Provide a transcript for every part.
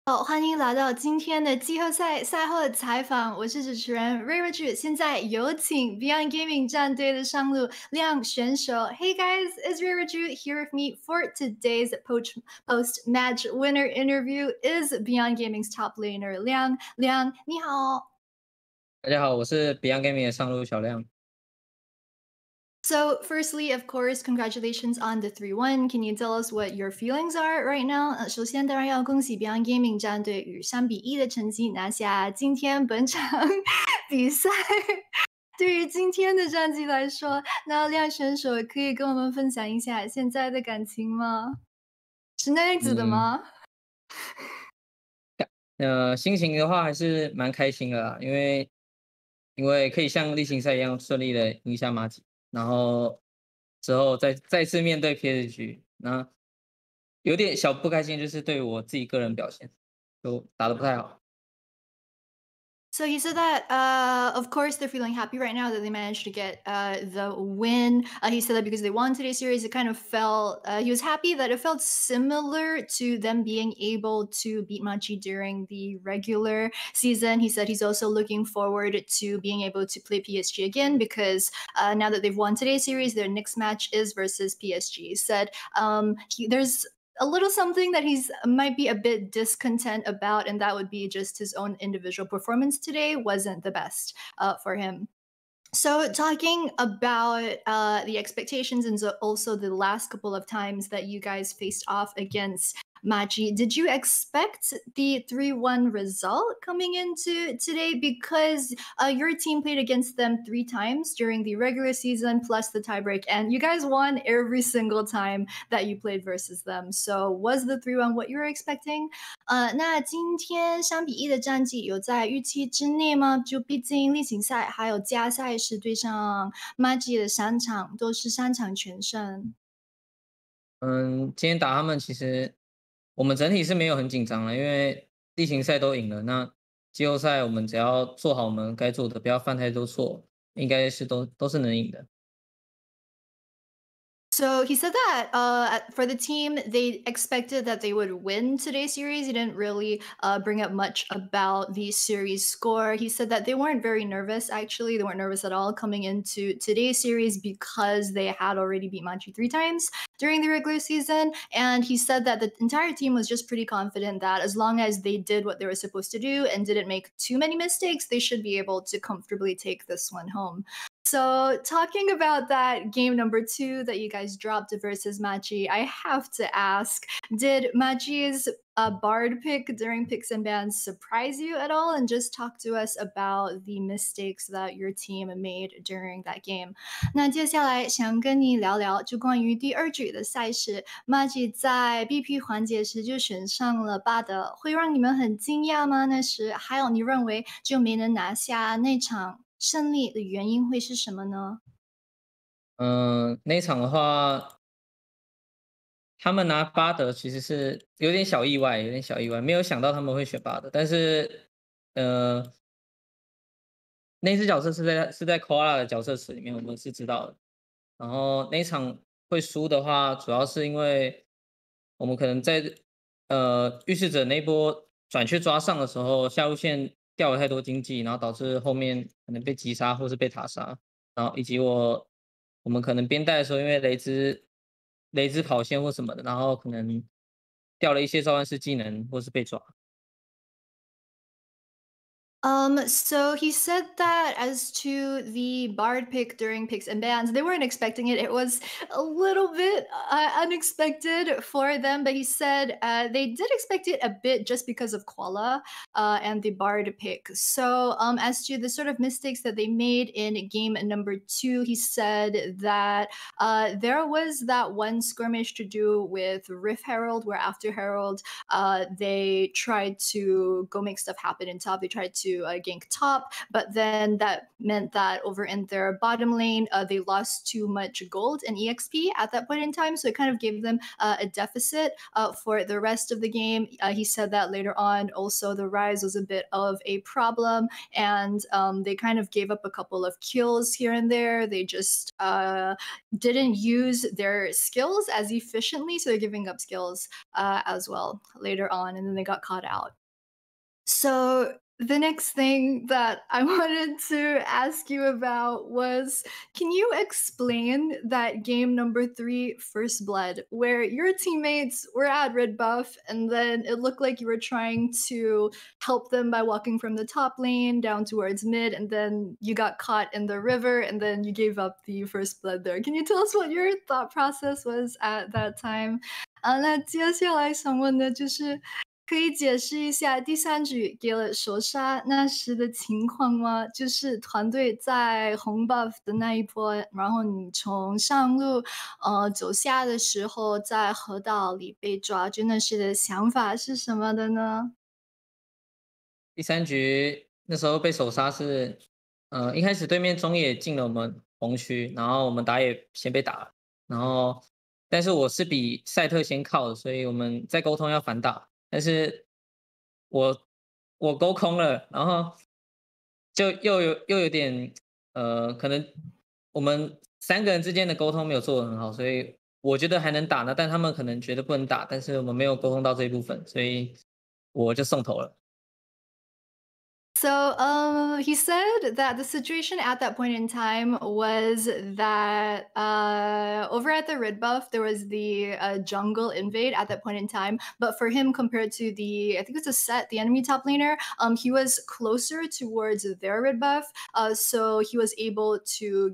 好，欢迎来到今天的季后赛赛后采访，我是主持人 Rich。现在有请 Beyond Gaming 战队的上路亮选手。Hey guys, it's Rich here with me for today's post match winner interview. Is Beyond Gaming's top laner 亮亮，你好。大家好，我是 Beyond Gaming 的上路小亮。So, firstly, of course, congratulations on the 3-1. Can you tell us what your feelings are right now? 首先，当然要恭喜 Beyond Gaming 战队以3-1的成绩拿下今天本场比赛。对于今天的战绩来说，那亮选手可以跟我们分享一下现在的感情吗？是那样子的嗯，吗？心情的话还是蛮开心的啦，因为可以像例行赛一样顺利的赢下马吉，然后之后再次面对 PSG，那有点小不开心，就是对我自己个人表现，就打得不太好。So he said that, of course, they're feeling happy right now that they managed to get the win. He said that because they won today's series, it kind of felt, he was happy that it felt similar to them being able to beat Machi during the regular season. He said he's also looking forward to being able to play PSG again because now that they've won today's series, their next match is versus PSG. He said there's a little something that he's might be a bit discontent about, and that would be just his own individual performance today wasn't the best for him. So, talking about the expectations and also the last couple of times that you guys faced off against Machi, did you expect the 3-1 result coming into today? Because your team played against them 3 times during the regular season plus the tiebreak, and you guys won every single time that you played versus them. So, was the 3-1 what you were expecting? 那今天3-1的战绩有在预期之内吗？就毕竟例行赛还有加赛是对上 Maggi 的3场，都是3场全胜。嗯，今天打他们其实我们整体是没有很紧张了，因为例行赛都赢了，那季后赛我们只要做好我们该做的，不要犯太多错，应该是都是能赢的。So he said that for the team, they expected that they would win today's series. He didn't really bring up much about the series score. He said that they weren't very nervous, actually. They weren't nervous at all coming into today's series because they had already beat Manchi 3 times during the regular season. And he said that the entire team was just pretty confident that as long as they did what they were supposed to do and didn't make too many mistakes, they should be able to comfortably take this one home. So, talking about that game number 2 that you guys dropped versus Machi, I have to ask, did Machi's Bard pick during picks and bans surprise you at all? And just talk to us about the mistakes that your team made during that game. 那接下来想跟你聊聊，就关于第二局的赛事，Machi 在 BP 环节时就选上了巴德，会让你们很惊讶吗？那时还有你认为就没能拿下那场胜利的原因会是什么呢？那一场的话，他们拿巴德其实是有点小意外，有点小意外，没有想到他们会选巴德。但是，呃，那只角色是在 Koala 的角色池里面，我们是知道的。然后那一场会输的话，主要是因为我们可能在预示者那波转去抓上的时候，下路线掉了太多经济，然后导致后面可能被击杀或是被塔杀，然后以及我们可能边带的时候，因为雷兹跑线或什么的，然后可能掉了一些召唤师技能或是被抓。So he said that as to the Bard pick during picks and bans, they weren't expecting it. It was a little bit unexpected for them, but he said they did expect it a bit just because of Koala and the Bard pick. So, as to the sort of mistakes that they made in game number 2, he said that there was that one skirmish to do with Rift Herald, where after Herald, they tried to go make stuff happen in top. They tried to to gank top, but then that meant that over in their bottom lane, they lost too much gold and EXP at that point in time. So it kind of gave them a deficit for the rest of the game. He said that later on, also the Rise was a bit of a problem, and they kind of gave up a couple of kills here and there. They just didn't use their skills as efficiently, so they're giving up skills as well later on, and then they got caught out. So the next thing that I wanted to ask you about was, can you explain that game number 3, First Blood, where your teammates were at red buff and then it looked like you were trying to help them by walking from the top lane down towards mid, and then you got caught in the river and then you ggave up the First Blood there. Can you tell us what your thought process was at that time? 那接下来想问的就是，可以解释一下第三局给了首杀那时的情况吗？就是团队在红 buff 的那一波，然后你从上路走下的时候，在河道里被抓，就那时的想法是什么的呢？第三局那时候被首杀是，一开始对面中野进了我们红区，然后我们打野先被打了，然后但是我是比赛特先靠的，所以我们在沟通要反打，但是我沟空了，然后就又有点可能我们3个人之间的沟通没有做得很好，所以我觉得还能打呢，但他们可能觉得不能打，但是我们没有沟通到这一部分，所以我就送头了。So he said that the situation at that point in time was that over at the red buff there was the jungle invade at that point in time, but for him compared to the, I think it's a set, the enemy top laner, he was closer towards their red buff, so he was able to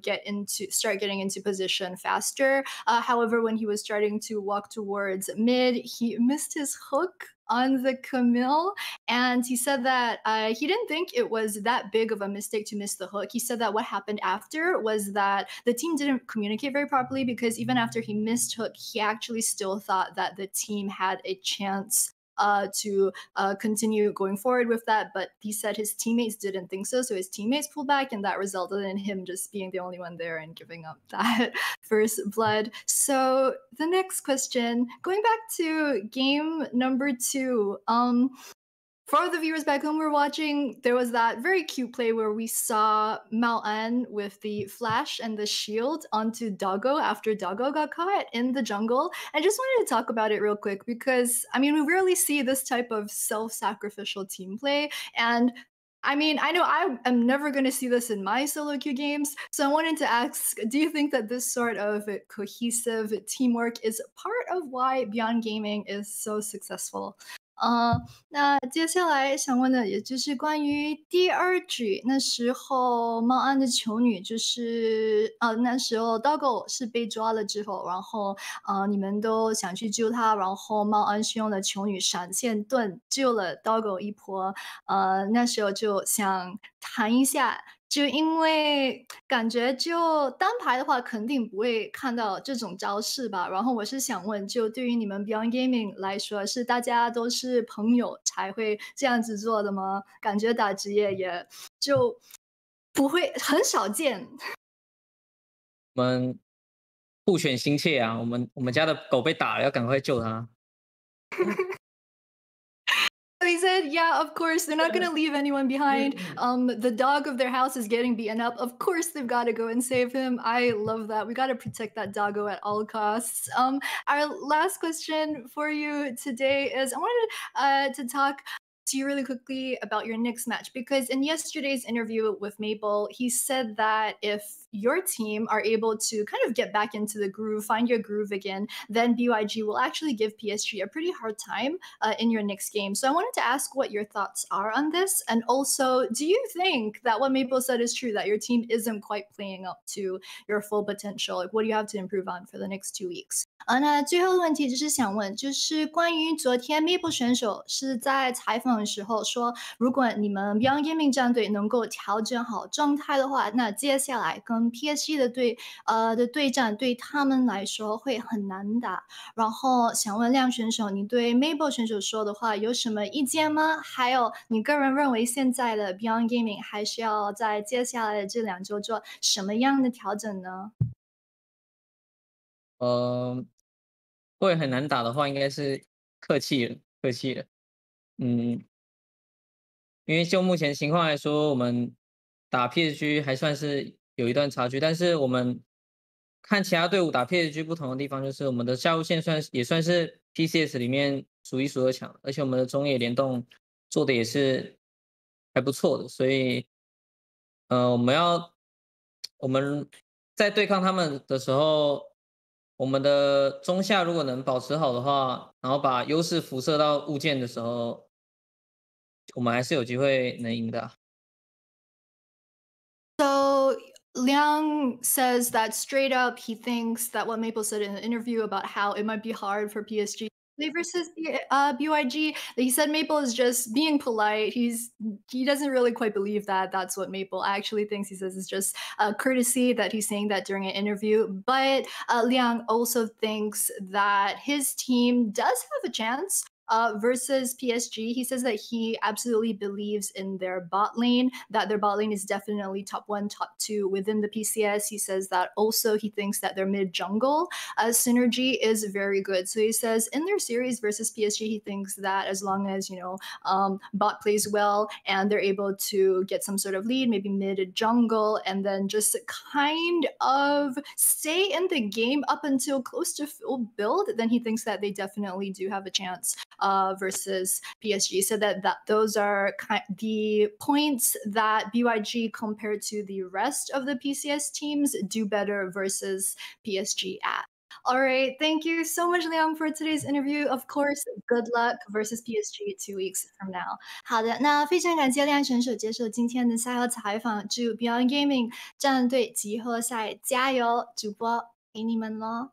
start getting into position faster. However, when he was starting to walk towards mid, he missed his hook on the Camille, and he said that he didn't think it was that big of a mistake to miss the hook. He said that what happened after was that the team didn't communicate very properly, because even after he missed hook, he actually still thought that the team had a chance to continue going forward with that. But he said his teammates didn't think so. So his teammates pulled back, and that resulted in him just being the only one there and giving up that first blood. So the next question, going back to game number 2, for the viewers back home who were watching, there was that very cute play where we saw Mao An with the flash and the shield onto Doggo after Doggo got caught in the jungle. I just wanted to talk about it real quick because, I mean, we rarely see this type of self-sacrificial team play. And I mean, I know I am never going to see this in my solo queue games. So I wanted to ask, do you think that this sort of cohesive teamwork is part of why Beyond Gaming is so successful? 那接下来想问的也就是关于第二局，那时候猫安的囚女就是那时候 Doggo 是被抓了之后，然后你们都想去救他，然后猫安是用了囚女闪现盾救了 Doggo 一波，那时候就想谈一下，就因为感觉就单排的话，肯定不会看到这种招式吧。然后我是想问，就对于你们 Beyond Gaming 来说，是大家都是朋友才会这样子做的吗？感觉打职业也就不会很少见。我们互选心切啊，我们家的狗被打了，要赶快救它。So he said, yeah, of course, they're not going to leave anyone behind. The dog of their house is getting beaten up. Of course, they've got to go and save him. I love that. We got to protect that doggo at all costs. Our last question for you today is, I wanted to talk to you really quickly about your Knicks match, because in yesterday's interview with Maple, he said that if your team are able to kind of get back into the groove, find your groove again, then BYG will actually give PSG a pretty hard time in your next game. So I wanted to ask what your thoughts are on this. And also, do you think that what Maple said is true, that your team isn't quite playing up to your full potential? Like, what do you have to improve on for the next 2 weeks? 那最后的问题就是想问，就是关于昨天 Maple 选手是在采访的时候说，如果你们 Beyond Gaming 战队能够调整好状态的话，那接下来跟跟 PSG 的对战对他们来说会很难打。然后想问亮选手，你对 Mabel 选手说的话有什么意见吗？还有你个人认为现在的 Beyond Gaming 还需要在接下来的这2周做什么样的调整呢？呃，会很难打的话，应该是客气了，客气了。嗯，因为就目前情况来说，我们打 PSG 还算是有一段差距，但是我们看其他队伍打 PSG 不同的地方，就是我们的下路线也算是 PCS 里面数一数二强的，而且我们的中野联动做的也是还不错的，所以我们在对抗他们的时候，我们的中下如果能保持好的话，然后把优势辐射到物件的时候，我们还是有机会能赢的啊。So Liang says that straight up, he thinks that what Maple said in an interview about how it might be hard for PSG to play versus BYG. That he said Maple is just being polite. He doesn't really quite believe that that's what Maple actually thinks. He says it's just courtesy that he's saying that during an interview. But Liang also thinks that his team does have a chance versus PSG. He says that he absolutely believes in their bot lane, that their bot lane is definitely top one, top two within the PCS. He says that also he thinks that their mid jungle synergy is very good. So he says in their series versus PSG, he thinks that as long as, bot plays well and they're able to get some sort of lead, maybe mid jungle, and then just kind of stay in the game up until close to full build, then he thinks that they definitely do have a chance versus PSG. So those are the points that BYG compared to the rest of the PCS teams do better versus PSG at. All right, thank you so much, Liang, for today's interview. Of course, good luck versus PSG 2 weeks from now. 好的，那非常感谢亮选手接受今天的赛后采访，祝 Beyond Gaming 战队集合赛加油！主播给你们喽。